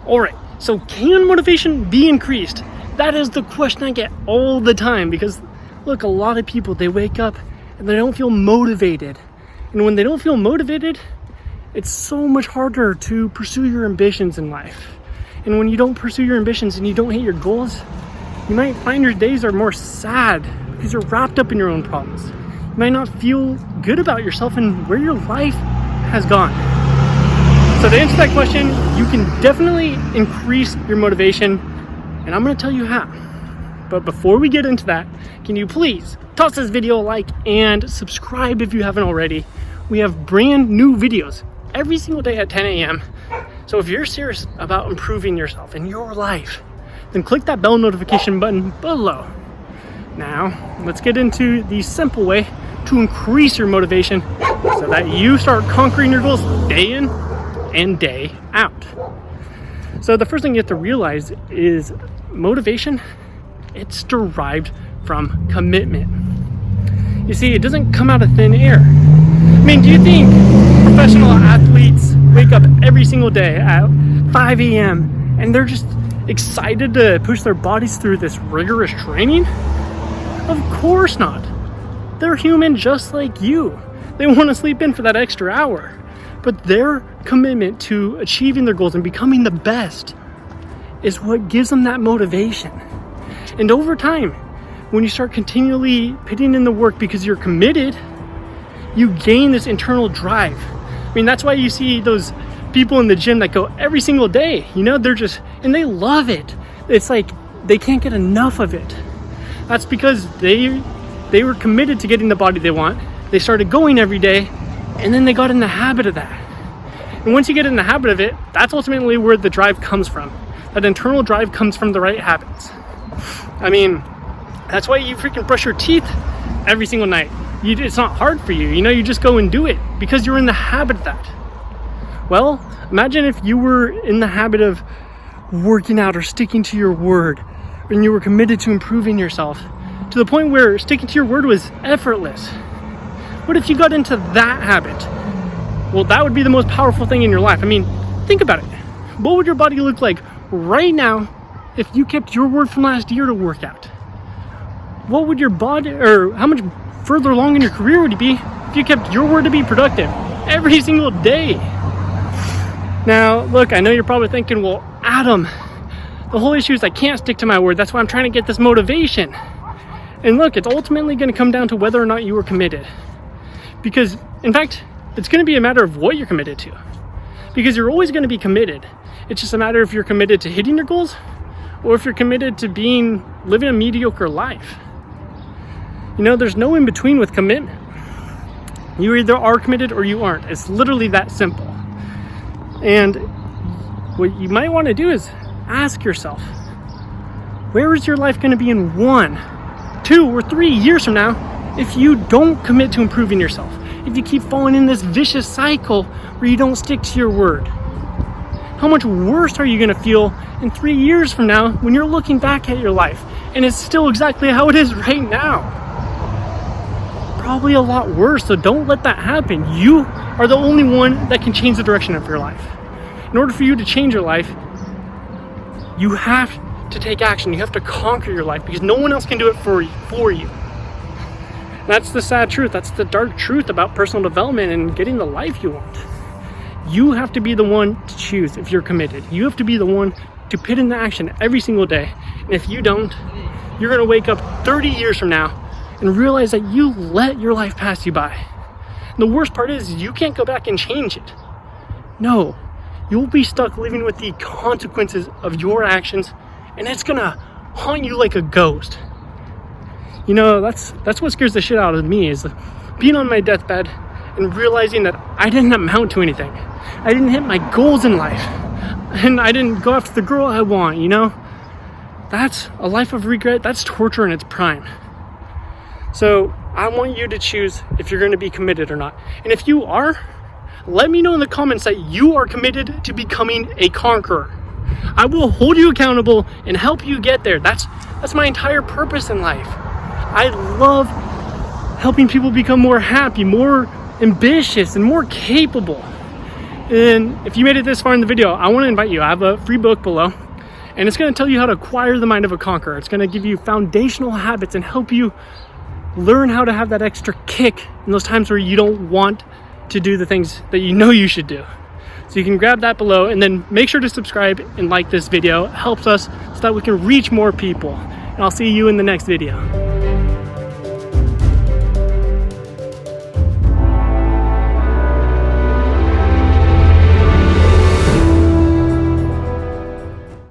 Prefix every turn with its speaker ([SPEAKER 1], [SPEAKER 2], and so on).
[SPEAKER 1] All right, so can motivation be increased? That is the question I get all the time because, look, a lot of people, they wake up and they don't feel motivated. And when they don't feel motivated, it's so much harder to pursue your ambitions in life. And when you don't pursue your ambitions and you don't hit your goals, you might find your days are more sad because you're wrapped up in your own problems. You might not feel good about yourself and where your life has gone. So to answer that question, you can definitely increase your motivation, and I'm going to tell you how. But before we get into that, can you please toss this video a like and subscribe if you haven't already. We have brand new videos every single day at 10 a.m. So if you're serious about improving yourself in your life, then click that bell notification button below. Now, let's get into the simple way to increase your motivation so that you start conquering your goals day in and day out. So the first thing you have to realize is motivation, it's derived from commitment. You see, it doesn't come out of thin air. I mean, do you think professional athletes wake up every single day at 5 a.m. and they're just excited to push their bodies through this rigorous training? Of course not. They're human just like you. They want to sleep in for that extra hour. But their commitment to achieving their goals and becoming the best is what gives them that motivation. And over time, when you start continually putting in the work because you're committed, you gain this internal drive. I mean, that's why you see those people in the gym that go every single day. You know, and they love it. It's like they can't get enough of it. That's because they were committed to getting the body they want. They started going every day, and then they got in the habit of that. And once you get in the habit of it, that's ultimately where the drive comes from. That internal drive comes from the right habits. I mean, that's why you freaking brush your teeth every single night. It's not hard for you. You know, you just go and do it because you're in the habit of that. Well, imagine if you were in the habit of working out or sticking to your word, and you were committed to improving yourself to the point where sticking to your word was effortless. What if you got into that habit? Well, that would be the most powerful thing in your life. I mean, think about it. What would your body look like right now if you kept your word from last year to work out? What would your body, or how much further along in your career would you be if you kept your word to be productive every single day? Now, look, I know you're probably thinking, well, Adam, the whole issue is I can't stick to my word. That's why I'm trying to get this motivation. And look, it's ultimately going to come down to whether or not you were committed. Because, in fact, it's going to be a matter of what you're committed to. Because you're always going to be committed. It's just a matter if you're committed to hitting your goals or if you're committed to living a mediocre life. You know, there's no in between with commitment. You either are committed or you aren't. It's literally that simple. And what you might want to do is ask yourself, where is your life going to be in 1, 2, or 3 years from now if you don't commit to improving yourself? If you keep falling in this vicious cycle where you don't stick to your word? How much worse are you going to feel in 3 years from now when you're looking back at your life and it's still exactly how it is right now? Probably a lot worse, so don't let that happen. You are the only one that can change the direction of your life. In order for you to change your life, you have to take action. You have to conquer your life because no one else can do it for you. That's the sad truth. That's the dark truth about personal development and getting the life you want. You have to be the one to choose if you're committed. You have to be the one to put into action every single day. And if you don't, you're going to wake up 30 years from now and realize that you let your life pass you by. And the worst part is you can't go back and change it. No, you'll be stuck living with the consequences of your actions, and it's going to haunt you like a ghost. You know, that's what scares the shit out of me, is being on my deathbed and realizing that I didn't amount to anything. I didn't hit my goals in life. And I didn't go after the girl I want, you know? That's a life of regret. That's torture in its prime. So I want you to choose if you're going to be committed or not. And if you are, let me know in the comments that you are committed to becoming a conqueror. I will hold you accountable and help you get there. That's my entire purpose in life. I love helping people become more happy, more ambitious, and more capable. And if you made it this far in the video, I want to invite you. I have a free book below, and it's going to tell you how to acquire the mind of a conqueror. It's going to give you foundational habits and help you learn how to have that extra kick in those times where you don't want to do the things that you know you should do. So you can grab that below, and then make sure to subscribe and like this video. It helps us so that we can reach more people. And I'll see you in the next video.